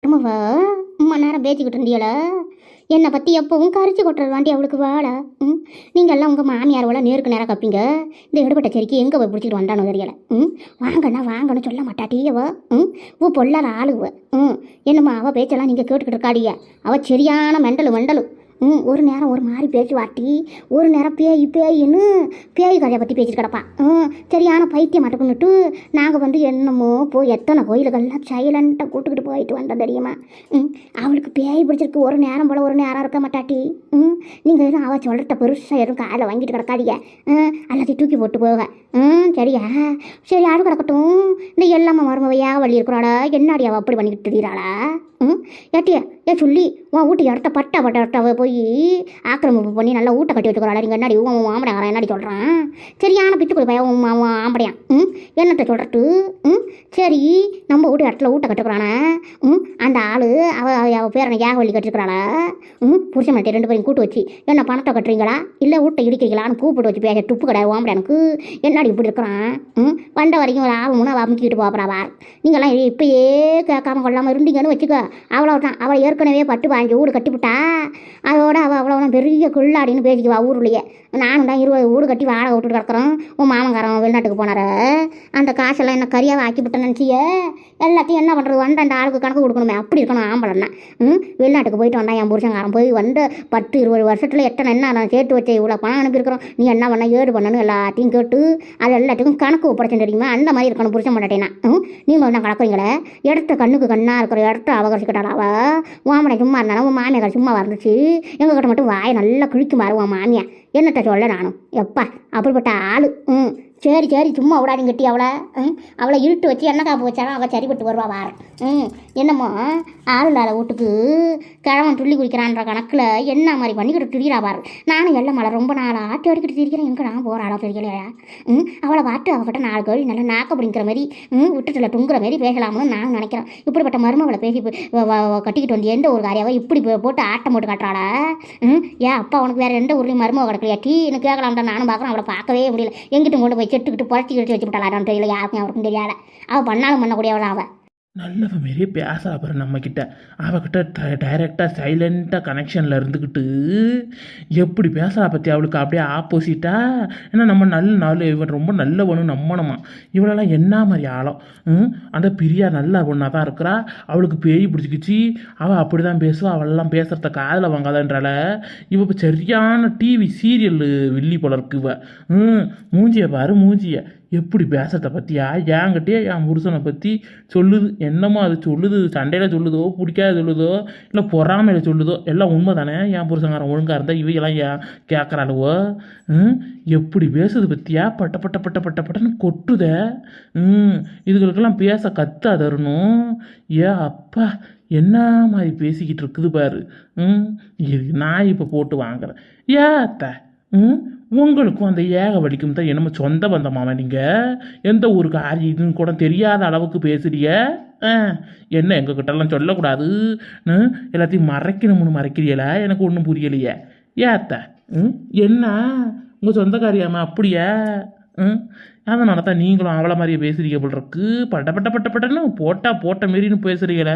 அம்மாவா அம்மா நேரம் பேசிக்கிட்டு இருந்தியல என்னை பற்றி எப்பவும் கரிச்சு கொட்டுறது வாண்டி அவளுக்கு வாடா. நீங்கள் எல்லாம் உங்கள் மாமியாரோட நேருக்கு நேராக கப்பீங்க. இந்த எடுபட்ட செடிக்கு எங்கே போய் பிடிச்சிட்டு வந்தானோ தெரியல. வாங்கண்ணா வாங்கன்னு சொல்ல மாட்டாட்டியவ. பொல்லாத ஆளுவ. என்னம்மா அவள் பேச்செல்லாம் நீங்கள் கேட்டுக்கிட்டு இருக்காடிய. அவள் சரியான மெண்டலு. ஒரு நேரம் ஒரு மாதிரி பேச்சு வாட்டி, ஒரு நேரம் பேயின்னு பேய் கதையை பற்றி பேசிட்டு கிடப்பான். சரியான பைத்தியம் மாட்டுக்குன்னுட்டு நாங்கள் வந்து என்னமோ போய் எத்தனை கோயிலுகள்லாம் சைலண்ட்டாக கூட்டுக்கிட்டு போயிட்டு வந்தோம் தெரியுமா. அவளுக்கு பேய் பிடிச்சிருக்கு. ஒரு நேரம் போல் ஒரு நேரம் இருக்க மாட்டாட்டி. நீங்கள் எதுவும் அவள் சொல்கிறத பெருசாக எதுவும் காலை வாங்கிட்டு கிடக்காதீங்க. எல்லாத்தையும் தூக்கி போட்டு போக. சரியா சரி யாரும் கிடக்கட்டும். இந்த எல்லாம மருமவையா வழி இருக்கிறாளா என்னாடி அவள் அப்படி பண்ணிக்கிட்டு தெரியுறாளா? ஏட்டியா சொல்லி உன் வீட்டு இடத்த பட்டாவை போய் ஆக்கிரமிப்பு பண்ணி நல்லா ஊட்ட கட்டி வச்சுக்கிறாள். நீங்கள் என்னாடி உன் ஆம்படையாரன் என்னாடி சொல்கிறான்? சரியான பித்துக்குடி பையன் உன் ஆம்படையான். என்னத்தை சொல்கிறது? சரி நம்ம வீட்டு இடத்துல ஊட்ட கட்டுக்கிறானே அந்த ஆள் அவள் பேரனை ஏகவள்ளி கட்டிருக்கிறாளா? புருஷன் மாட்டே 2 பேரும் கூட்டு வச்சு என்ன பணத்தை கட்டுறீங்களா இல்லை ஊட்ட இடிக்கிறீங்களான்னு கூப்பிட்டு வச்சு பேச துப்பு கிடையாது ஆம்படையானுக்கு. என்னடி இப்படி இருக்கிறான்? வந்த வரைக்கும் ஒரு ஆகும்னு அவள் அமுக்கிட்டு போகிறாவா? நீங்களாம் இப்பயே கேட்காம கொள்ளாமல் இருந்தீங்கன்னு வச்சுக்க. அவ்வளோதான். அவள் ஏற்கனவே 10-15 வீடு கட்டிவிட்டா. அதோட அவள் அவ்வளோதான் பெரிய குள்ளாடின்னு பேசிக்குவா ஊருலையே. நானும் தான் 20 வீடு கட்டி வாடகை விட்டுட்டு கிடக்குறோம். உன் மாமங்காரன் வெளிநாட்டுக்கு போனார அந்த காசெல்லாம் என்ன கரியாவை ஆக்கிவிட்டேன்னு நினச்சிய. எல்லாத்தையும் என்ன பண்ணுறது? வந்த அந்த ஆளுக்கு கணக்கு கொடுக்கணுமே. அப்படி இருக்கணும் ஆம்பளைன்னா. வெளிநாட்டுக்கு போயிட்டு வந்தான் என் புருஷங்காரன். போய் வந்து 10-20 வருஷத்தில் எத்தனை என்ன நான் சேர்த்து வச்ச இவ்வளோ பணம் அனுப்பியிருக்கிறோம். நீ என்ன பண்ண ஏடு பண்ணணும் எல்லாத்தையும் கேட்டு அது எல்லாத்துக்கும் கணக்கு ஒப்படைச்சு தெரியுமா. அந்த மாதிரி இருக்கணும் புருஷன் மாட்டேன்னா. நீங்கள் என்ன கலக்குறீங்களே? இடத்த கண்ணுக்கு கண்ணாக இருக்கிற இடத்த அவகரிச்சுக்கிட்டாள் அவ. மாமனை சும்மா இருந்தாலும் உன் மாமியார் சும்மா வந்துச்சு. எங்ககிட்ட மட்டும் வாயை நல்லா கிழிக்கு மாறு உன் மாமியா. என்னட்ட சொல்ல நானும் எப்பா அப்படிப்பட்ட ஆள். சரி சும்மா விடாடிங்க கட்டி அவளை இருட்டு வச்சு என்ன காப்பு வச்சாலும் அவள் சரிப்பட்டு வருவா வார. என்னமோ ஆள் இல்லாத வீட்டுக்கு கிழவன் துள்ளி குடிக்கிறான்ற கணக்கில் என்ன மாதிரி பண்ணிக்கிட்டு திரிகிறா பாரு. நானும் எல்லாம் மழை ரொம்ப நாளாக தேடிக்கிட்டு திரிக்கிறேன். எங்கே நான் போகிற ஆளோ தெரியலையா? அவளை பார்த்து அவகிட்ட 4 கேள்வி நல்லா நாக்க பிடிக்கிற மாதிரி விட்டுட்டுல துங்குற மாதிரி பேசலாம்னு நான் நினைக்கிறேன். இப்படிப்பட்ட மருமகளை பேசி கட்டிக்கிட்டு வந்து எந்த ஒரு காரியாவோ இப்படி போட்டு ஆட்டம் போட்டு காட்டுறாளா? ஏன் அப்பா உனக்கு வேறு எந்த ஊர்லேயும் மருமக கிடக்கலையாட்டி எனக்கு கேட்கலாம்டா. நானும் பார்க்குறேன். அவளை பார்க்கவே முடியல. எங்கிட்ட கொண்டு போய் செட்டுக்கிட்டு புரட்டி கிழிச்சு வச்சு விட்டாளான்னு தெரியல. யாருக்கும் அவருக்கும் தெரியாத. அவள் பண்ணாலும் பண்ணக்கூடியவளா அவள். நல்லவ மாரியே பேச அப்புறம் நம்மக்கிட்ட அவகிட்ட டைரெக்டாக சைலண்ட்டாக கனெக்ஷனில் இருந்துக்கிட்டு எப்படி பேசுகிறா பற்றி அவளுக்கு அப்படியே ஆப்போசிட்டா. ஏன்னா நம்ம நல்ல இவன் ரொம்ப நல்லவனும் நம்பணுமா. இவளெல்லாம் என்ன மாதிரி ஆழம். அந்த பிரியா நல்ல ஒன்றா தான் இருக்கிறா. அவளுக்கு பேய் பிடிச்சிக்கிச்சு. அவள் அப்படி தான் பேசுவா. அவளெல்லாம் பேசுகிறத காதில் வாங்காதன்றால இவ இப்போ சரியான டிவி சீரியல் வில்லி போல இருக்கு இவ. மூஞ்சியை பாரு மூஞ்சியை எப்படி பேசுறத பற்றியா. என்கிட்டயே என் புருஷனை பற்றி சொல்லுது. என்னமோ அது சொல்லுது. சண்டையில் சொல்லுதோ, பிடிக்காத சொல்லுதோ, இல்லை பொறாமையில் சொல்லுதோ, எல்லாம் உண்மை தானே. என் புருஷங்காரன் ஒழுங்காக இருந்தால் இவையெல்லாம் ஏன் கேட்குறாளுவோ. எப்படி பேசுது பற்றியா. பட்டன்னு கொட்டுத. இதுகளுக்கெல்லாம் பேச கத்தாதரணும். அப்பா என்ன மாதிரி பேசிக்கிட்டு இருக்குது பாரு. இது நான் இப்போ போட்டு வாங்குறேன். அத்தை உங்களுக்கும் அந்த ஏக வலிக்கும் தான் என்னமோ சொந்த பந்தமாமா. நீங்கள் எந்த ஊருக்கு ஆரி இதுன்னு கூட தெரியாத அளவுக்கு பேசுறிய. என்ன எங்ககிட்டலாம் சொல்லக்கூடாது. எல்லாத்தையும் மறைக்கிறீல. எனக்கு ஒன்றும் புரியலையே. ஏத்த என்ன உங்கள் சொந்தக்காரியாமா அப்படியா? அதனால தான் நீங்களும் அவளை மாதிரியே பேசுறீங்க போல் இருக்கு. பட்டன்னு போட்ட மாரின்னு பேசுறீங்கள.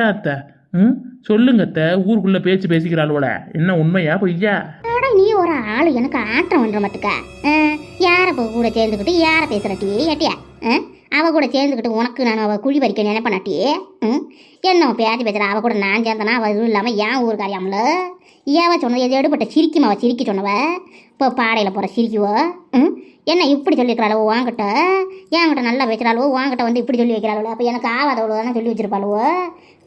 ஏத்த சொல்லுங்கத்த. ஊருக்குள்ளே பேசிக்கிறாளோட என்ன உண்மையா பொய்யா? நீ ஒரு ஆள் எனக்கு ஆட்டம் பண்ணுற மட்டுக்க. யாரை கூட சேர்ந்துக்கிட்டு யாரை பேசுகிறட்டி ஏட்டியா? அவள் கூட சேர்ந்துக்கிட்டு உனக்கு நான் அவள் குழி பறிக்க நினைப்பனாட்டி. என்ன பேசுகிறா? அவள் கூட நான் சேர்ந்தனா அவள் இதுவும் இல்லாமல் ஏன் ஊருக்கு அறியாமல ஏவ சொன்னது எது எடுபட்ட சிரிக்குமா? அவள் சிரிக்க சொன்னவ இப்போ பாடையில் போகிற சிரிக்குவோ. என்ன இப்படி சொல்லியிருக்கிறாளோ வாங்கிட்ட? என்கிட்ட நல்லா வைக்கிறாளோ வாங்கிட்ட வந்து இப்படி சொல்லி வைக்கிறாளோ. அப்போ எனக்கு ஆவாதவளோ தானே சொல்லி வச்சிருப்பாளுவோ.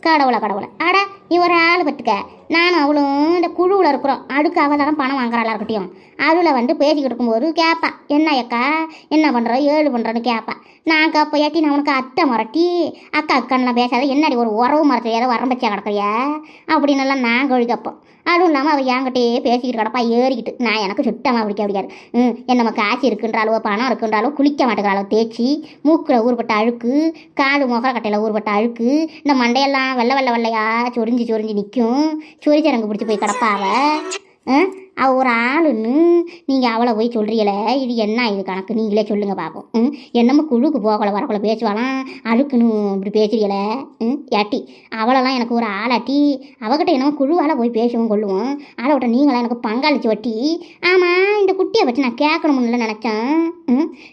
கடவுளை அட நீ ஒரு ஆள் பட்டுக்க. நானும் அவளும் இந்த குழுவில் இருக்கிறோம். அடுக்கு அவள் தானே பணம் வாங்குறாள் இருக்கட்டும். அவளை வந்து பேசிக்கிட்டு இருக்கும்போது கேட்பா. என்ன அக்கா என்ன பண்ணுற ஏழு பண்ணுறன்னு கேட்பா. நான் கேட்ப ஏட்டி நான் உனக்கு அத்தை மரட்டி அக்கான்லாம் பேசாத. என்னடி ஒரு உறவு மரத்தில் ஏதோ வரம்பச்சியா கிடக்குறியா அப்படின்னெல்லாம் நான் கழி கேட்போம். அதுவும் இல்லாமல் அவள் என்கிட்டே பேசிக்கிட்டு கிடப்பா ஏறிக்கிட்டு. நான் எனக்கு சுத்தமாக பிடிக்காது. என்னம்மா காசு இருக்குன்றாலோ பணம் இருக்குன்றாலோ குளிக்க மாட்டேங்கிறாளோ தேய்ச்சி மூக்கில் ஊறுபட்ட அழுக்கு, காலு முகக்கட்டையில் ஊறுபட்ட அழுக்கு, இந்த மண்டையெல்லாம் வெள்ளையா சொரிஞ்சு நிற்கும். சொரிச்சரங்கு பிடிச்சி போய் கிடப்பா அவள். அவள் ஒரு ஆளுன்னு நீங்கள் அவளை போய் சொல்கிறீங்களே, இது என்ன இது கணக்கு? நீங்களே சொல்லுங்கள் பார்ப்போம். என்னமோ குழுக்கு போகலை வரக்குள்ள பேசுவாலாம், அழுக்குன்னு இப்படி பேசுறீங்களே. ஏட்டி அவளெல்லாம் எனக்கு ஒரு ஆளாட்டி, அவகிட்ட என்னமோ குழுவால் போய் பேசுவோம் கொள்ளுவோம். அதை விட்ட நீங்களாம் எனக்கு பங்காளிச்சு வட்டி. ஆமாம், இந்த குட்டியை பற்றி நான் கேட்கணும்னு நினச்சேன்.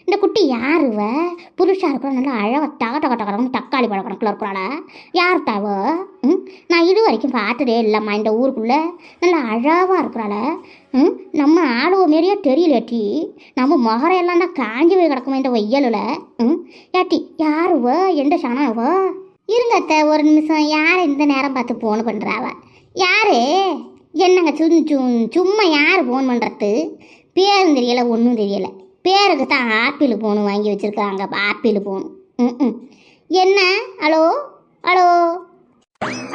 இந்த குட்டி யாருவ? புருஷா இருக்கிற நல்லா அழகாக டகடகடகடன்னு தக்காளி பழ கணக்கில் இருக்கிறாளா? யார்ட்டாவ? நான் இது வரைக்கும் பார்த்ததே இல்லைம்மா இந்த ஊருக்குள்ளே. நல்லா அழகாக இருக்கிறாள. நம்ம ஆளுவ மாரியே தெரியலேட்டி. நம்ம முகரையெல்லாம் தான் காஞ்சி போய் கிடக்குமே இந்த வெய்யலில். ஏட்டி யாருவ? எந்த சனாவ? இருங்க அத்தை ஒரு நிமிஷம். யார் இந்த நேரம் பார்த்து ஃபோன் பண்ணுறாவ? யாரு? என்னங்க சும்மா யார் ஃபோன் பண்ணுறது? பேரும் தெரியலை, ஒன்றும் தெரியலை. பேருக்கு தான் ஆப்பிள் ஃபோனு வாங்கி வச்சுருக்காங்க. Apple phone. என்ன? ஹலோ ஹலோ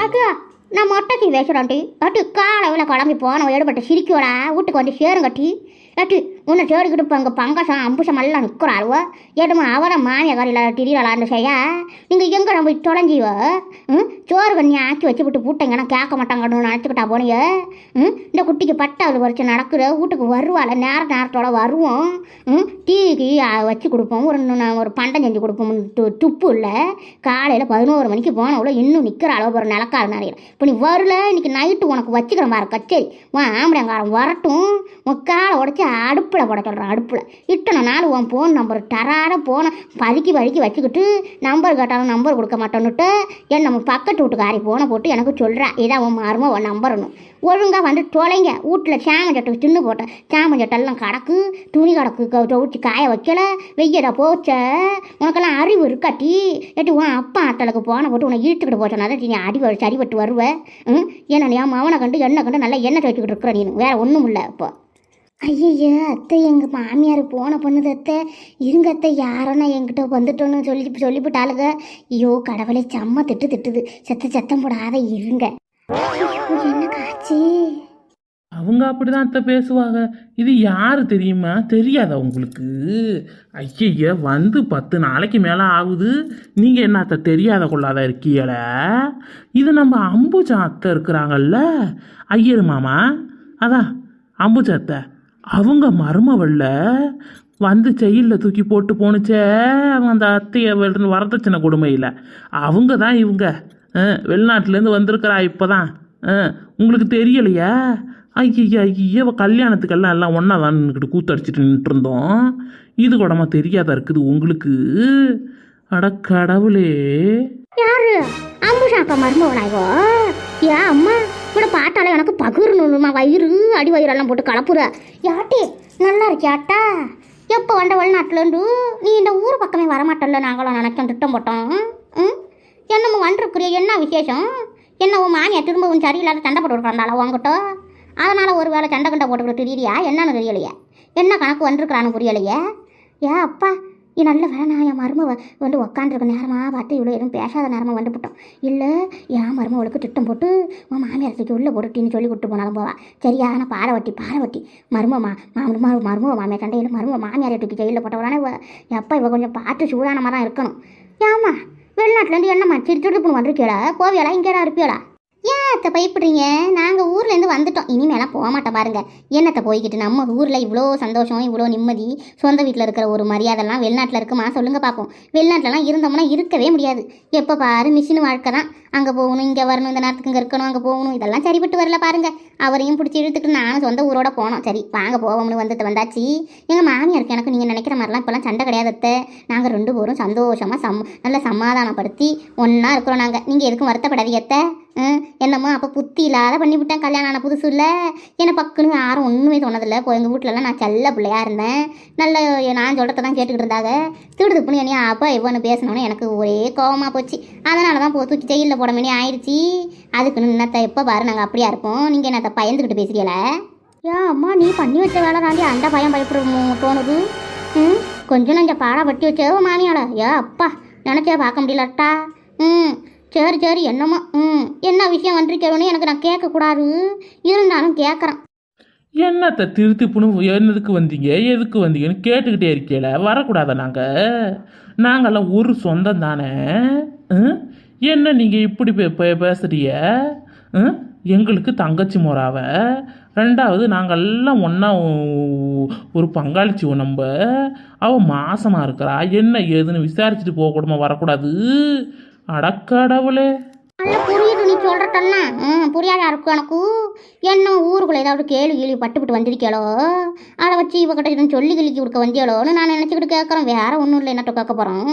அக்கா, நான் மொட்டைக்கு பேசுகிறேன்ட்டி. அட்டி காலையில் கிளம்பி போன எடுபட்ட சிரிக்கோடா வீட்டுக்கு வந்து சேருங்கட்டி. ஏட்டி உன்னை தேடிக்கிட்டு இப்போ அங்கே பங்கசம் அம்புசம் எல்லாம் நிற்கிறாளுவோ. ஏட்டுமா அவரை மாமியக்காரியில் திடீரலான்னு செய்ய நீங்கள் எங்கே நம்ம போய் தொலைஞ்சிவோ? சோறு கண்ணி ஆக்கி வச்சு விட்டு பூட்டைங்கன்னா கேட்க மாட்டாங்கன்னு நினச்சிக்கிட்டா போனிய. இந்த குட்டிக்கு பட்டாவது வரைச்சு நடக்குது. வீட்டுக்கு வருவாள், நேரத்தோட வருவோம். டீக்கு வச்சு கொடுப்போம், ஒரு பண்டம் செஞ்சு கொடுப்போம். துப்பு இல்லை. காலையில் 11 மணிக்கு போனவளோ இன்னும் நிற்கிறாளோ ஒரு நிலக்கால் நிறைய. இப்போ நீ வரல, இன்னைக்கு நைட்டு உனக்கு வச்சுக்கிறேன் பாரு கச்சேரி. உன் ஆம்பளைங்காரன் வரட்டும், உன் காலை உடச்சி அடுப்பில் போட சொல்கிறேன். அடுப்பில் இத்தனை நாள் உன் ஃபோன் நம்பர் தராட போன பதுக்கி வச்சுக்கிட்டு நம்பர் கேட்டாலும் நம்பர் கொடுக்க மாட்டேன்னுட்டு நம்ம பக்கத்து வீட்டுக்காரி ஃபோனை போட்டு எனக்கு சொல்கிறேன், இதான் உன் மரும உன் நம்பர்னு. ஒழுங்காக வந்து தொலைங்க. வீட்டில் சாமஞ்சட்டு தின்னு போட்டேன். சாமஞ்சட்டெல்லாம் கிடக்கு, துணி கிடக்கு, துவச்சி காய வைக்கல, வெய்யடா போச்ச. உனக்கெல்லாம் அறிவு இருக்காட்டி. ஏட்டி உன் அப்பா ஆட்டலுக்கு போன போட்டு உன்னை இழுத்துக்கிட்டு போச்சோன்னா தான் நீ சரிபட்டு வருவேன். ஏன்னா என் மவனை கண்டு எண்ணெய் கண்டு நல்லா எண்ணெய் துவைச்சிக்கிட்டு இருக்கிற நீ. வேறு ஒன்றும் இல்லை. இப்போ ஐயய்யா அத்தை, எங்கள் மாமியார் போன பண்ணுது அத்தை. இருங்க அத்தை, யாரோன்னா என்கிட்ட வந்துட்டோன்னு சொல்லிவிட்டாளுங்க. ஐயோ கடவுளை செம்ம திட்டுது. சத்தம் போடாத இருங்க. என்ன காட்சி? அவங்க அப்படிதான் அத்தை பேசுவாங்க. இது யாரு தெரியுமா? தெரியாதா உங்களுக்கு? ஐயய்ய வந்து 10 நாளைக்கு மேலே ஆகுது. நீங்கள் என்ன அத்தை தெரியாத கொள்ளாத இருக்கீங்கள? இது நம்ம அம்புஜா அத்தை இருக்கிறாங்கல்ல, ஐயர் மாமா, அதான் அம்புஜா அத்தை. அவங்க மருமவல்ல வந்து செயலில் தூக்கி போட்டு போணுச்சே அந்த அத்தையை வரதட்சணை கொடுமையில். அவங்க தான் இவங்க. வெளிநாட்டிலேருந்து வந்திருக்கிறா இப்போ தான். உங்களுக்கு தெரியலையா? ஐயா கல்யாணத்துக்கெல்லாம் எல்லாம் ஒன்றா தான் நின்றுக்கிட்டு கூத்தடிச்சிட்டு நின்றுட்டு இருந்தோம். இது கூடமா தெரியாதா இருக்குது உங்களுக்கு? அட கடவுளே! யாரு? அம்புஷாக்கா மருமவனாய்வோ? ஏன் அம்மா கூட பாட்டாலே எனக்கு பகிர்ணுமா? வயிறு அடி வயிறெல்லாம் போட்டு கலப்புற. யாட்டி நல்லா இருக்கியாட்டா? எப்போ வந்த வெளிநாட்டிலேருந்து நீ இந்த ஊர் பக்கமே வரமாட்டல. நாங்களும் நினைச்சோம், திட்டம் போட்டோம். என்னமோ வந்துருக்குறிய, என்ன விசேஷம்? என்ன உன் மாமியா திரும்பவும் சரியில்லாத சண்டை போட்டு விட்றாண்டாளா உங்ககிட்ட? அதனால் ஒரு வேளை சண்டை கண்டை போட்டுக்கிட்டு தெரியலையா? என்னன்னு தெரியலையா? என்ன கணக்கு வந்துருக்குறான்னு புரியலையே. ஏன் அப்பா நல்ல வேணாம். என் மருமவை வந்து உக்காந்துருக்க நேரமாக பார்த்து இவ்வளோ எதுவும் பேசாத நேரமாக வந்துவிட்டோம். இல்லை என் மருமவளுக்கு திட்டம் போட்டு உன் மாமியார் தூக்கி உள்ளே போட்டுட்டின்னு சொல்லி விட்டு போனாலும் போவா. சரியான பாரவட்டி மருமவ மாமியார் சண்டையில் மருமவ மாமியாரை தூக்கி ஜெயிலில் போட்டவளானே எப்போ இவ கொஞ்சம் பார்த்து சூடானமாக தான் இருக்கணும். ஏம்மா வெளிநாட்டிலேருந்து என்னம்மா திருப்புன்னு வந்திருக்கீளா? போவியலா? இங்கே தான் இருப்பியலா? ஏன் அத்தை பயப்படுறீங்க? நாங்கள் ஊர்லேருந்து வந்துட்டோம். இனிமேலாம் போக மாட்டோம் பாருங்க. என்னத்தை போய்கிட்டு நம்ம ஊரில் இவ்வளோ சந்தோஷம், இவ்வளோ நிம்மதி, சொந்த வீட்டில் இருக்கிற ஒரு மரியாதைலாம் வெளிநாட்டில் இருக்குமா? சொல்லுங்கள் பார்ப்போம். வெளிநாட்டிலலாம் இருந்தோம்னா இருக்கவே முடியாது. எப்போ பாரு மிஷின் வாழ்க்கை தான். அங்கே போகணும், இங்கே வரணும், இந்த நேரத்துக்கு இங்கே இருக்கணும், அங்கே போகணும், இதெல்லாம் சரிப்பட்டு வரல பாருங்க. அவரையும் பிடிச்சி இழுத்துக்கிட்டு நானும் சொந்த ஊரோட போனோம். சரி வாங்க போவோம்னு வந்தாச்சு. எங்கள் மாமியாருக்கு எனக்கு நீங்கள் நினைக்கிற மாதிரிலாம் இப்போலாம் சண்டை கிடையாது அத்தை. நாங்கள் 2 பேரும் சந்தோஷமாக நல்லா சமாதானப்படுத்தி ஒன்றா இருக்கிறோம் நாங்கள். நீங்கள் எதுக்கும் வருத்தப்படாதீங்க அத்தை. என்னமோ அப்போ புத்தி இல்லாத பண்ணிவிட்டேன். கல்யாணம் ஆன புதுசு இல்லை. என்னை பக்குன்னு யாரும் ஒன்றுமே சொன்னதில்லை. இப்போ எங்கள் வீட்டிலலாம் நான் செல்ல பிள்ளையாக இருந்தேன். நல்ல நான் சொல்கிறத தான் கேட்டுக்கிட்டு இருந்தாங்க. திடுதுப்புன்னு என்னையா அப்போ இவ்வளோ பேசினோன்னே எனக்கு ஒரே கோவமாக போச்சு. அதனால தான் தூக்கி ஜெயிலில் போட வேண்டிய ஆயிடுச்சு. அதுக்குன்னு என்னத்தை எப்போ பாரு நாங்கள் அப்படியா இருப்போம். நீங்கள் என்னத்தை பயந்துக்கிட்டு பேசுகிறீங்கள? ஏன் அம்மா நீ பண்ணி வச்ச வேலை தாண்டி அந்த பயம் பயப்பட தோணுது. கொஞ்சம் நஞ்ச பாடா பட்டி வச்சோ மாமியால. அப்பா நினச்சே பார்க்க முடியலட்டா. சரி என்னம்மா என்ன விஷயம் வந்திருக்கேன்னு எனக்கு நான் கேட்கக்கூடாது, இருந்தாலும் கேட்குறேன். என்னத்தை திருத்திப்புன்னு என்னதுக்கு வந்தீங்க, எதுக்கு வந்தீங்கன்னு கேட்டுக்கிட்டே இருக்கீங்கள? வரக்கூடாதா? நாங்கள்லாம் ஒரு சொந்தம் தானே. என்ன நீங்கள் இப்படி பேசுறீங்க? எங்களுக்கு தங்கச்சி முறாவ, ரெண்டாவது நாங்கள் எல்லாம் ஒன்றா ஒரு பங்காளிச்சிவோ நம்ம. அவள் மாசமாக இருக்கிறா, என்ன ஏதுன்னு விசாரிச்சுட்டு போக கூடமா வரக்கூடாது? அடக்கடவுளே. நல்லா புரியுது நீ சொல்கிறட்டன்னா. புரியாத இருக்கும் எனக்கு. என்ன ஊருக்குள்ளே ஏதாவது கேள்வி பட்டுப்பட்டு வந்திருக்கேளோ, அதை வச்சு இவகிட்ட இதுன்னு சொல்லி கிழிக்கி கொடுக்க வந்தியாளோன்னு நான் நினச்சிக்கிட்டு கேட்குறேன். வேற ஒன்றும் இல்லை, என்னட்ட கேட்க போகிறோம்.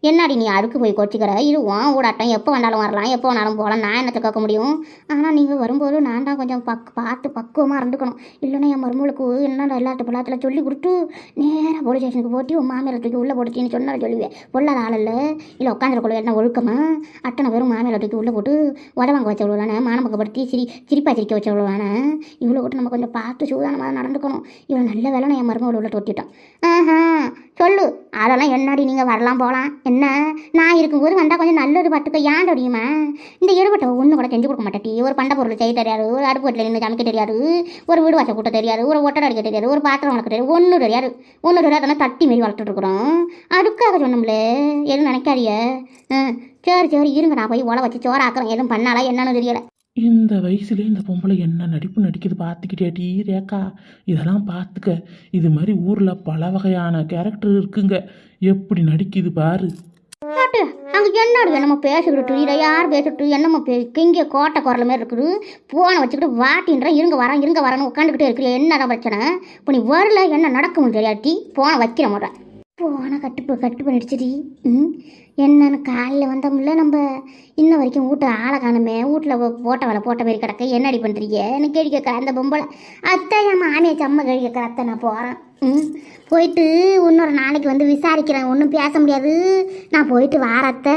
என்னடி நீ அதுக்கு போய் கொச்சிக்கிற? இது உன் ஊடாட்டம், எப்போ வேணாலும் வரலாம், எப்போ வேணாலும் போகலாம். நான் என்னத்தை கேட்க முடியும்? ஆனால் நீங்கள் வரும்போது நான் தான் கொஞ்சம் பார்த்து பக்குவமாக இருந்துக்கணும். இல்லைன்னா என் மருமகளுக்கு என்ன எல்லாத்த பொல்லாத்தில் சொல்லி கொடுத்து நேராக போலீஸ் ஸ்டேஷனுக்கு போட்டி உன் மாமியார் தூக்கி உள்ளே போட்டுச்சின்னு சொன்னால் சொல்லுவேன். பொல்லாத ஆள் இல்லை உட்காந்துருக்குள்ள என்ன ஒழுக்கமா? அத்தனை பேரும் மாமியார் தூக்கி உள்ளே போட்டு உடவாங்க வச்சவளவானே, மானப்பக்கப்படுத்தி சிரிப்பா சிரிக்க வச்சவளவானே. இவ்வளோ கூட நம்ம கொஞ்சம் பார்த்து சூதானமாக நடந்துக்கணும். இவ்வளோ நல்ல வேலை நான் என் மருமகளை உள்ள தொட்டிட்டோம். சொல்லு, அதெல்லாம் என்னடி நீங்கள் வரலாம் போகலாம். என்ன நான் இருக்கும்போது வந்தால் கொஞ்சம் நல்லது பார்த்துக்க. ஏன் தெரியுமா? இந்த ஈடுபட்ட ஒன்று கூட செஞ்சு கொடுக்க மாட்டேட்டி. ஒரு பண்ட பொருள் செய்ய தெரியாது, ஒரு அடுப்பு வீட்டில் நின்று சமைக்க தெரியாது, ஒரு வீடு வாசல் கூட்ட தெரியாது, ஒரு ஒட்டடை அடிக்க தெரியாது, ஒரு பாத்திரம் வளர்க்க தெரியாது, ஒன்றும் தெரியாது. தட்டி மாரி வளர்த்துட்டு இருக்கிறோம். அதுக்காக சொன்னோம்ல, எதுவும் நினைக்காதிய. சரி இருங்க, நான் போய் உலை வச்சு சோறாக்குறேன். எதுவும் பண்ணாலா என்னன்னு தெரியலை. இந்த வயசுலேயே இந்த பொம்பளை என்ன நடிப்பு நடிக்குது பார்த்துக்கிட்டேட்டி ரேக்கா. இதெல்லாம் பார்த்துக்க. இது மாதிரி ஊரில் பல வகையான கேரக்டர் இருக்குங்க. எப்படி நடிக்குது பாரு. அங்கே என்னடு என்னமோ பேசிக்கிட்டு இதை யார் பேசிட்டு என்னமோ இங்கே கோட்டை குரல் மாதிரி இருக்குது. போனை வச்சுக்கிட்டு வாட்டின்ற இருங்க வரேன்னு உட்காந்துக்கிட்டே இருக்கிற. என்னதான் பிரச்சனை? இப்போ நீ வரல, என்ன நடக்கும் தெரியாட்டி போனை வைக்கிற முறை. போனை கட்டு பண்ணிடுச்சுடி. என்னன்னு காலையில் வந்தோம்ல நம்ம, இன்ன வரைக்கும் வீட்டை ஆளை காணுமே. வீட்டில் போட்ட மாரி கிடக்க. என்னடி பண்ணுறீங்க எனக்கு கேள்வி கேட்குற அந்த பொம்பளை. அத்தை என் மாமியை செம்ம கேள்வி கேட்குற. அத்தை நான் போகிறேன். போயிட்டு இன்னொரு நாளைக்கு வந்து விசாரிக்கிறேன். ஒன்றும் பேச முடியாது, நான் போயிட்டு வாரத்தை.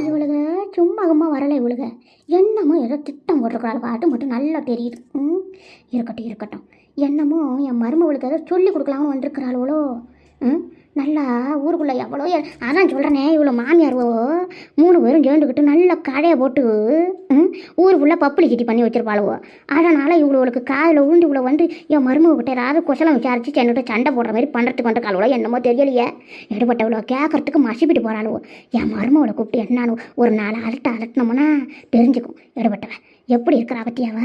இவளுக சும்மா வரலை. இவளுக என்னமோ ஏதோ திட்டம் போட்டிருக்கிறாள். பாட்டு மட்டும் நல்லா தெரியுது. இருக்கட்டும். என்னமோ என் மருமவளுக்கு ஏதோ சொல்லி கொடுக்கலாம்னு வந்திருக்கிறாளோ. நல்லா ஊருக்குள்ளே எவ்வளோ. அதான் சொல்கிறேனே, இவ்வளோ மாமியார்வோ 3 பேரும் சேர்ந்துக்கிட்டு நல்லா கடையை போட்டு ஊருக்குள்ளே பப்ளிசிட்டி பண்ணி வச்சுருப்பாளுவோ. அதனால் இவ்வளோவுக்கு காதில் உழுந்து இவ்வளோ வந்து என் மருமகிட்ட ஏதாவது குசலம் விசாரித்து சென்னுட்டு சண்டை போடுற மாதிரி பண்ணுறதுக்கு வந்துருக்காளோ என்னமோ தெரியலையே. எடுபட்டவளோ கேட்கறதுக்கு மசிப்பிட்டு போகிறாளுவோ. என் மருமகளை கூப்பிட்டு என்னாலும் ஒரு நாள் அலட்டினோம்னா தெரிஞ்சுக்கும் எடுபட்டவன் எப்படி இருக்கிறா பற்றியாவ.